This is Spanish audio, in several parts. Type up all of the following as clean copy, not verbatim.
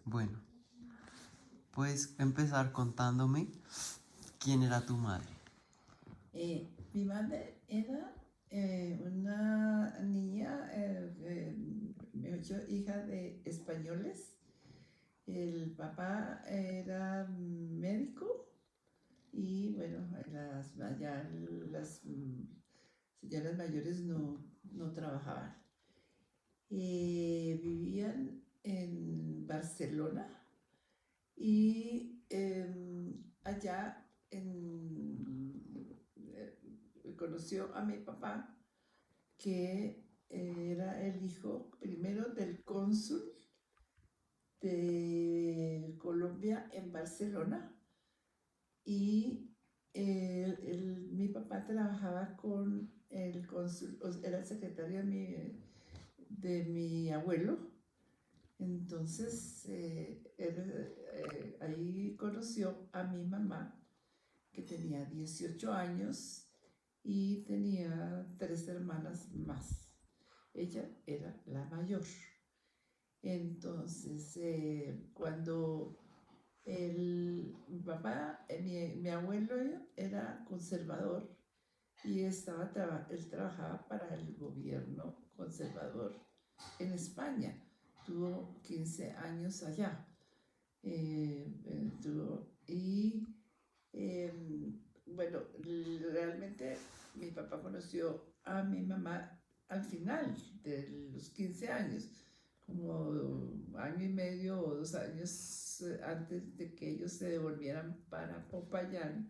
Bueno, puedes empezar contándome quién era tu madre. Mi madre era una niña, hija de españoles. El papá era médico y bueno, las señoras mayores no trabajaban. Vivían en Barcelona y allá conoció a mi papá, que era el hijo primero del cónsul de Colombia en Barcelona, y mi papá trabajaba con el cónsul, era el secretario de mi abuelo. Entonces ahí conoció a mi mamá, que tenía 18 años y tenía 3 hermanas más. Ella era la mayor. Entonces, cuando mi papá, mi abuelo era conservador y él trabajaba para el gobierno conservador en España. Tuvo 15 años allá. Bueno, realmente mi papá conoció a mi mamá al final de los 15 años, como año y medio o 2 años antes de que ellos se devolvieran para Popayán,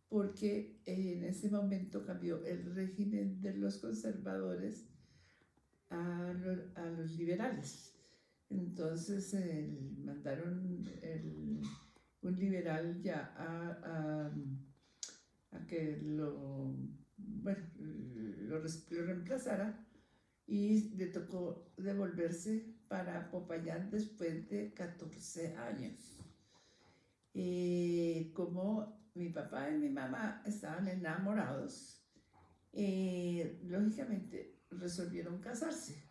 porque en ese momento cambió el régimen de los conservadores a los liberales. Entonces mandaron un liberal ya a que lo reemplazara, y le tocó devolverse para Popayán después de 14 años. Como mi papá y mi mamá estaban enamorados, lógicamente resolvieron casarse.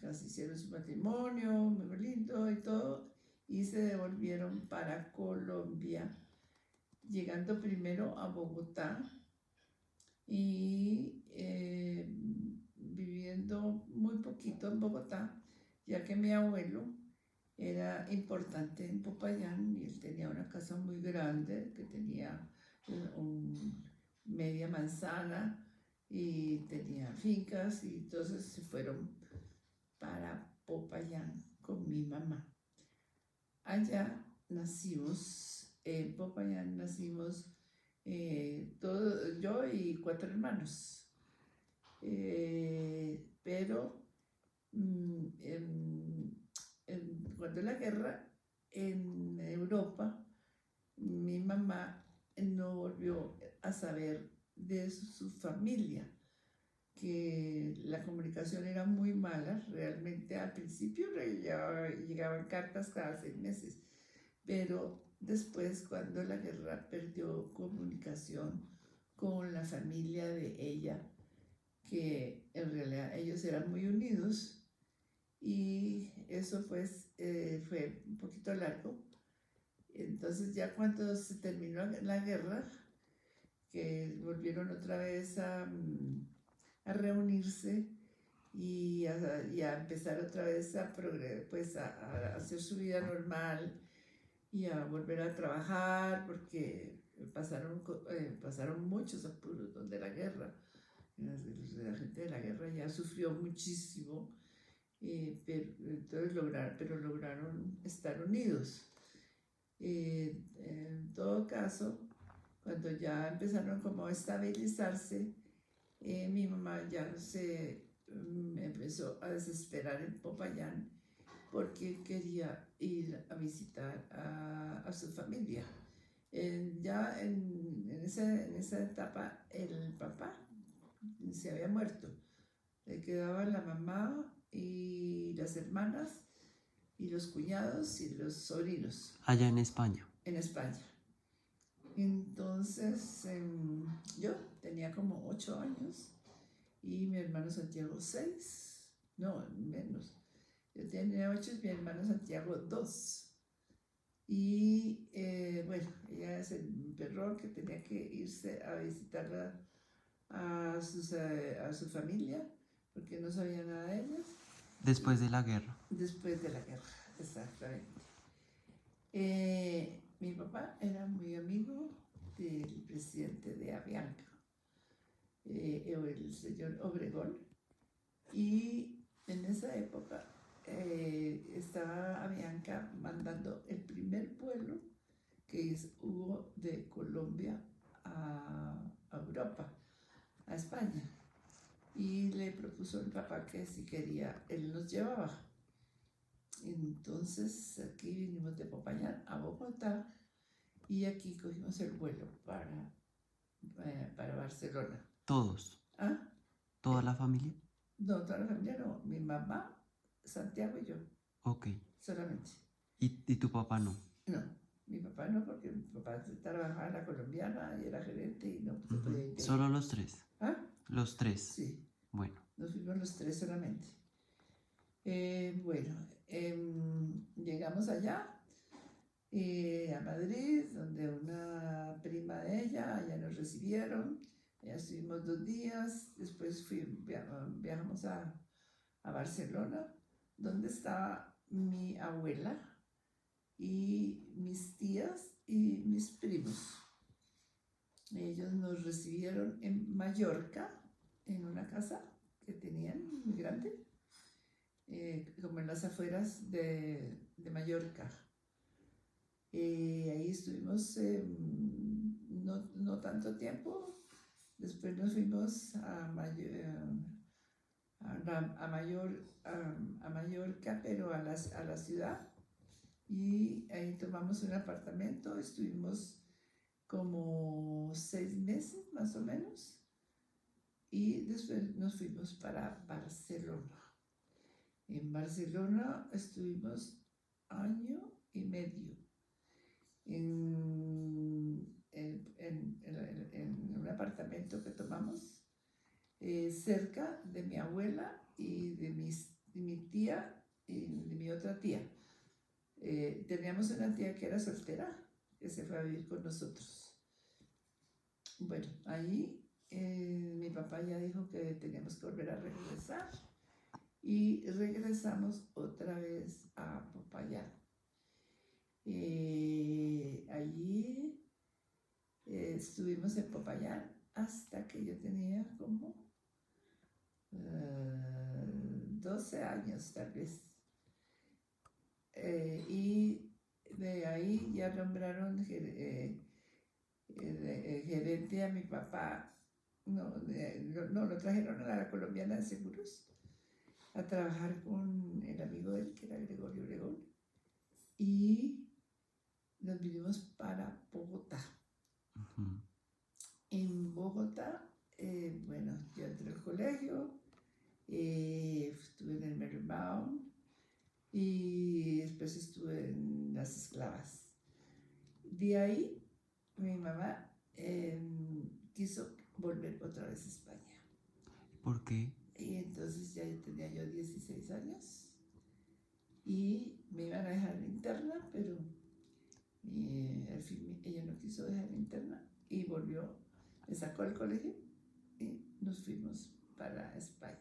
Casi hicieron su matrimonio, muy lindo y todo, y se devolvieron para Colombia, llegando primero a Bogotá y viviendo muy poquito en Bogotá, ya que mi abuelo era importante en Popayán y él tenía una casa muy grande que tenía media manzana y tenía fincas, y entonces se fueron para Popayán con mi mamá. Allá nacimos, en Popayán nacimos yo y 4 hermanos. Pero cuando la guerra en Europa, mi mamá no volvió a saber de su familia, que la comunicación era muy mala. Realmente al principio llegaban cartas cada 6 meses, pero después, cuando la guerra, perdió comunicación con la familia de ella, que en realidad ellos eran muy unidos, y eso fue un poquito largo. Entonces ya cuando se terminó la guerra, que volvieron otra vez a reunirse y a empezar otra vez a hacer su vida normal y a volver a trabajar, porque pasaron muchos apuros donde la guerra. La gente de la guerra ya sufrió muchísimo, pero lograron estar unidos. En todo caso, cuando ya empezaron como a estabilizarse, mi mamá ya se empezó a desesperar en Popayán, porque quería ir a visitar a su familia. Ya en esa etapa el papá se había muerto. Le quedaban la mamá y las hermanas y los cuñados y los sobrinos. Allá en España. En España. Entonces yo tenía como 8 años y mi hermano Santiago 6, no, menos. Yo tenía 8 y mi hermano Santiago 2. Y bueno, ella se emperró que tenía que irse a visitar a su familia, porque no sabía nada de ellas. Después de la guerra. Después de la guerra, exactamente. Mi papá era muy amigo del presidente de Avianca, el señor Obregón, y en esa época estaba Avianca mandando el primer vuelo que hubo de Colombia a Europa, a España, y le propuso a mi papá que si quería, él nos llevaba. Entonces aquí vinimos de Popayán a Bogotá y aquí cogimos el vuelo para Barcelona. Todos. ¿Ah? ¿Toda la familia? No, toda la familia no. Mi mamá, Santiago y yo. Ok. Solamente. ¿Y tu papá no? No, mi papá no, porque mi papá trabajaba en la colombiana y era gerente y no se podía ir. ¿Solo los tres? ¿Ah? Los tres. Sí. Bueno. Nos fuimos los tres solamente. Bueno, llegamos allá a Madrid, donde una prima de ella, allá nos recibieron, allá estuvimos 2 días, después viajamos a Barcelona, donde estaba mi abuela y mis tías y mis primos. Ellos nos recibieron en Mallorca, en una casa que tenían muy grande, como en las afueras de Mallorca. Ahí estuvimos no tanto tiempo. Después nos fuimos a Mallorca, pero a la ciudad. Y ahí tomamos un apartamento. Estuvimos como 6 meses más o menos. Y después nos fuimos para Barcelona. En Barcelona estuvimos 1 año y medio. En un apartamento que tomamos cerca de mi abuela y de mi tía y de mi otra tía. Teníamos una tía que era soltera, que se fue a vivir con nosotros. Bueno, ahí mi papá ya dijo que teníamos que volver a regresar y regresamos otra vez a Popayán. Allí estuvimos en Popayán hasta que yo tenía como 12 años tal vez. Y de ahí ya nombraron gerente a mi papá. No, lo trajeron a la colombiana de seguros a trabajar con el amigo de él, que era Gregorio Obregón. Y nos vinimos para Bogotá. En Bogotá, bueno, yo entré al colegio, estuve en el Marymount y después estuve en Las Esclavas. De ahí, mi mamá quiso volver otra vez a España. ¿Por qué? Y entonces ya tenía yo 16 años y me iban a dejar interna, pero al fin ella no quiso dejar interna y volvió, me sacó del colegio y nos fuimos para España.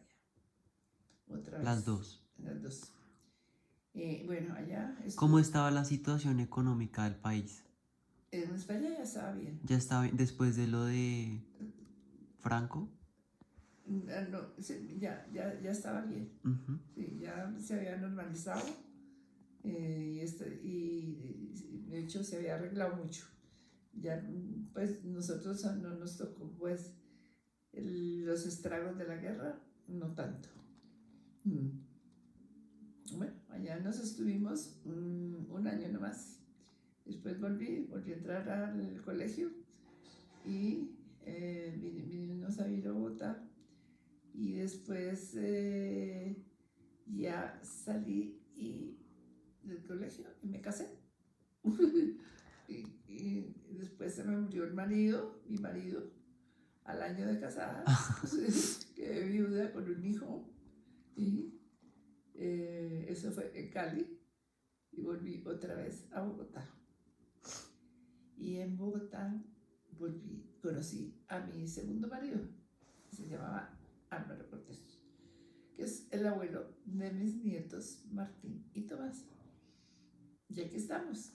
Otra vez. Las dos. Las dos. Bueno, allá... ¿Cómo estaba la situación económica del país? En España ya estaba bien. ¿Ya estaba bien después de lo de Franco? No, sí, ya estaba bien. Sí, ya se había normalizado y de hecho se había arreglado mucho. Ya, pues nosotros no nos tocó pues los estragos de la guerra, no tanto. Bueno, allá nos estuvimos 1 año nomás. Después volví a entrar al colegio y vinimos a vivir a Bogotá. Y después ya salí del colegio y me casé. y después se me murió mi marido, al año de casada. Quedé viuda con un hijo y Eso fue en Cali y volví otra vez a Bogotá. Y en Bogotá conocí a mi segundo marido, que se llamaba Álvaro Cortés, que es el abuelo de mis nietos Martín y Tomás. Y aquí estamos.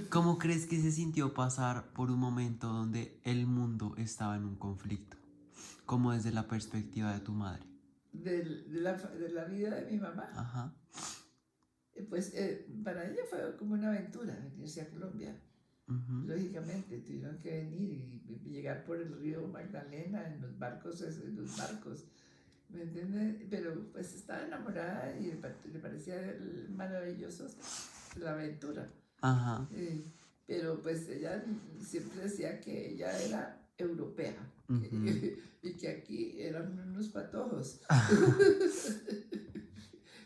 ¿Cómo crees que se sintió pasar por un momento donde el mundo estaba en un conflicto? Como desde la perspectiva de tu madre. De la vida de mi mamá. Ajá. Pues para ella fue como una aventura venirse a Colombia. Ujú. Lógicamente tuvieron que venir y llegar por el río Magdalena en los barcos, ¿me entiendes? Pero pues estaba enamorada y le parecía maravilloso la aventura. Ajá. Pero pues ella siempre decía que ella era europea Ujú. y que aquí eran unos patojos.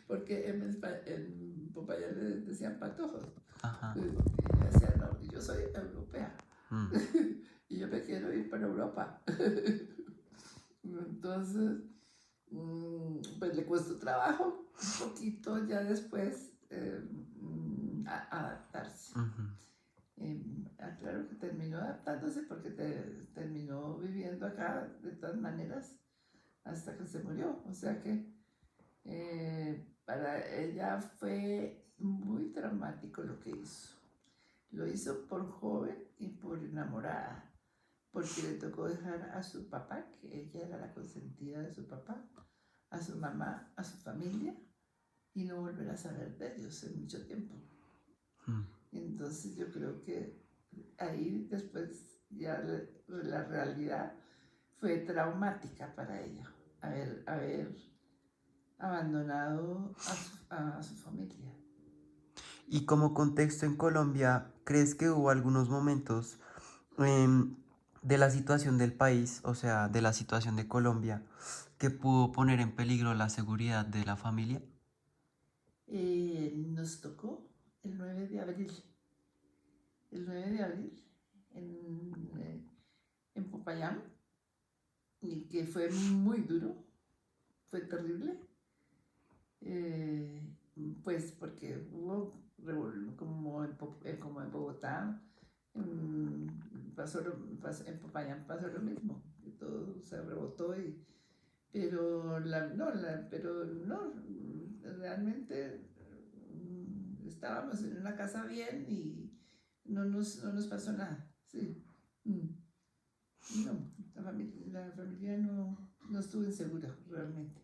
Porque en Popayán le decían patojos. Ajá. Y ella decía, no, yo soy europea. Mm. Y yo me quiero ir para Europa. Entonces, pues le costó trabajo un poquito ya después adaptarse. Ujú. Claro que terminó adaptándose porque terminó viviendo acá de todas maneras hasta que se murió. O sea que para ella fue muy traumático lo que hizo. Lo hizo por joven y por enamorada, porque le tocó dejar a su papá, que ella era la consentida de su papá, a su mamá, a su familia, y no volver a saber de ellos en mucho tiempo. Mm. Entonces yo creo que ahí después ya la realidad fue traumática para ella, haber abandonado a su familia. Y como contexto en Colombia, ¿crees que hubo algunos momentos de la situación del país, o sea, de la situación de Colombia, que pudo poner en peligro la seguridad de la familia? Nos tocó el 9 de abril. El 9 de abril en Popayán, y que fue muy duro, fue terrible, pues porque hubo como en Bogotá, en Popayán pasó lo mismo, que todo se rebotó, pero no, realmente estábamos en una casa bien y no nos pasó nada, sí. No, la familia no estuvo insegura realmente.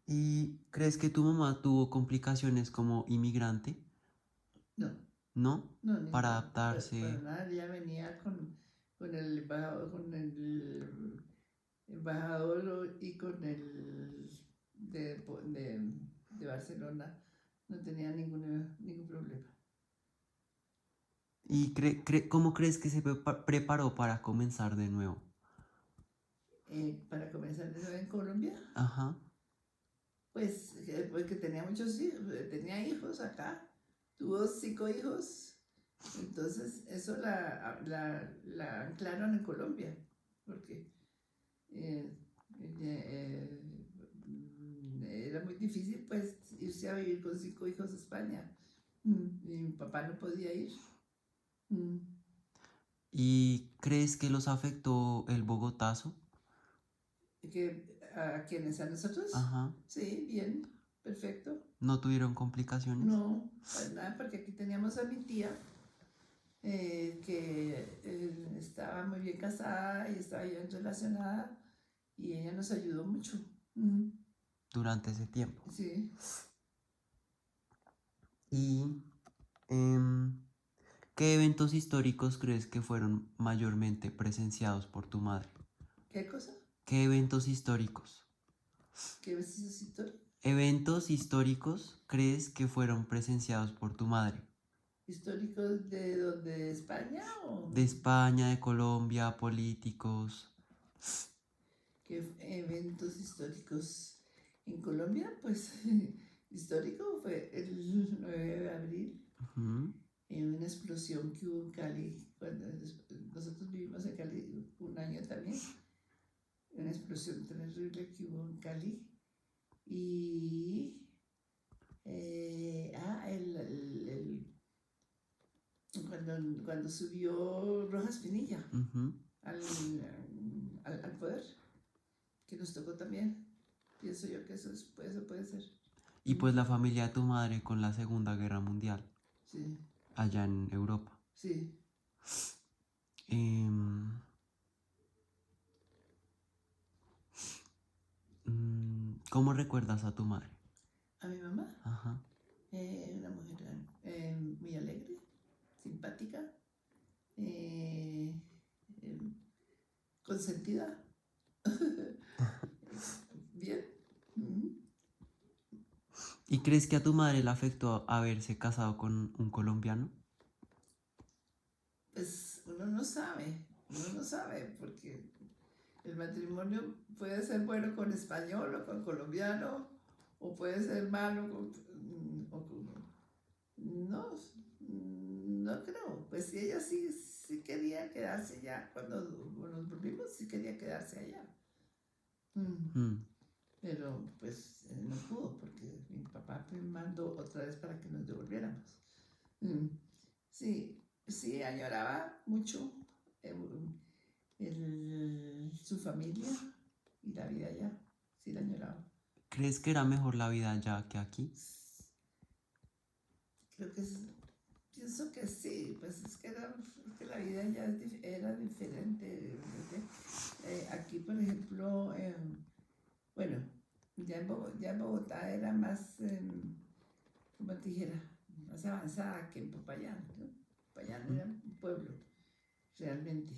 ¿Y crees que tu mamá tuvo complicaciones como inmigrante? No, ¿No? no, Para ninguna. Para adaptarse. nada, ella venía con el embajador, y con el de Barcelona. No tenía ningún problema. ¿Y cómo crees que se preparó para comenzar de nuevo? Para comenzar de nuevo en Colombia, Ajá. pues porque tenía muchos hijos, tenía hijos acá, tuvo 5 hijos, entonces eso la anclaron en Colombia, porque eh, era muy difícil pues irse a vivir con 5 hijos a España, y mi papá no podía ir. ¿Y crees que los afectó el Bogotazo? ¿A quiénes? ¿A nosotros? Ajá. Sí, bien, perfecto. ¿No tuvieron complicaciones? No, para nada, porque aquí teníamos a mi tía, que estaba muy bien casada y estaba bien relacionada, y ella nos ayudó mucho. Durante ese tiempo. Sí. ¿Y qué eventos históricos crees que fueron mayormente presenciados por tu madre? ¿Qué cosa? ¿Qué eventos históricos? ¿Qué ves esa historia? ¿Eventos históricos crees que fueron presenciados por tu madre? ¿Históricos de dónde? ¿De España o De España, de Colombia, políticos. qué eventos históricos en Colombia? Pues histórico fue el 9 de abril. Ujú. En una explosión que hubo en Cali, cuando nosotros vivimos en Cali un año también, una explosión terrible que hubo en Cali, Y cuando subió Rojas Pinilla Ujú. al, al poder, que nos tocó también. Pienso yo que eso puede ser. Y pues la familia de tu madre con la Segunda Guerra Mundial, Sí, allá en Europa. sí. Em, ¿Cómo recuerdas a tu madre? A mi mamá, Ajá. una mujer muy alegre, simpática, eh, eh, consentida, bien. ¿Y crees que a tu madre le afectó haberse casado con un colombiano? Pues uno no sabe, porque el matrimonio puede ser bueno con español o con colombiano, o puede ser malo no, no creo. Pues sí, ella sí quería quedarse allá. Cuando nos volvimos, sí quería quedarse allá. Mm, Pero pues no pudo porque mi papá me mandó otra vez para que nos devolviéramos. Mm, Sí, sí, añoraba mucho eh, su familia y la vida allá. Sí, la añoraba. ¿Crees que era mejor la vida allá que aquí? Creo que pienso que sí, pues es que la vida ya era diferente. Aquí, por ejemplo, bueno, ya en Bogotá era más, como te dijera, más avanzada que en Popayán, ¿no? Popayán Mm, era un pueblo, realmente.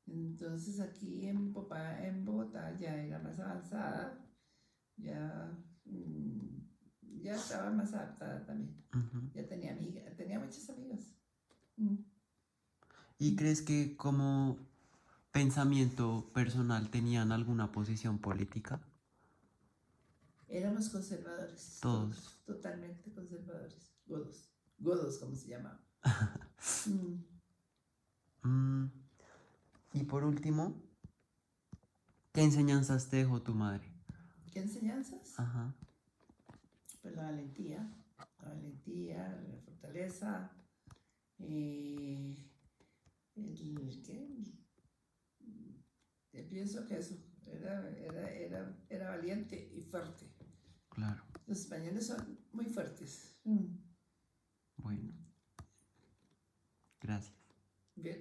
Entonces aquí en Bogotá ya era más avanzada, ya, ya estaba más adaptada también. ujú. Ya tenía muchas amigas. Mm. ¿Y crees que como pensamiento personal tenían alguna posición política? Éramos conservadores, Todos. todos, totalmente conservadores. Godos, como se llamaba. Mm. Mm, y por último, ¿qué enseñanzas te dejó tu madre? ¿Qué enseñanzas? Ajá. Pues la fortaleza, eh, ¿qué? Pienso que eso, era valiente y fuerte. Claro. Los españoles son muy fuertes. Bueno, gracias. Bien.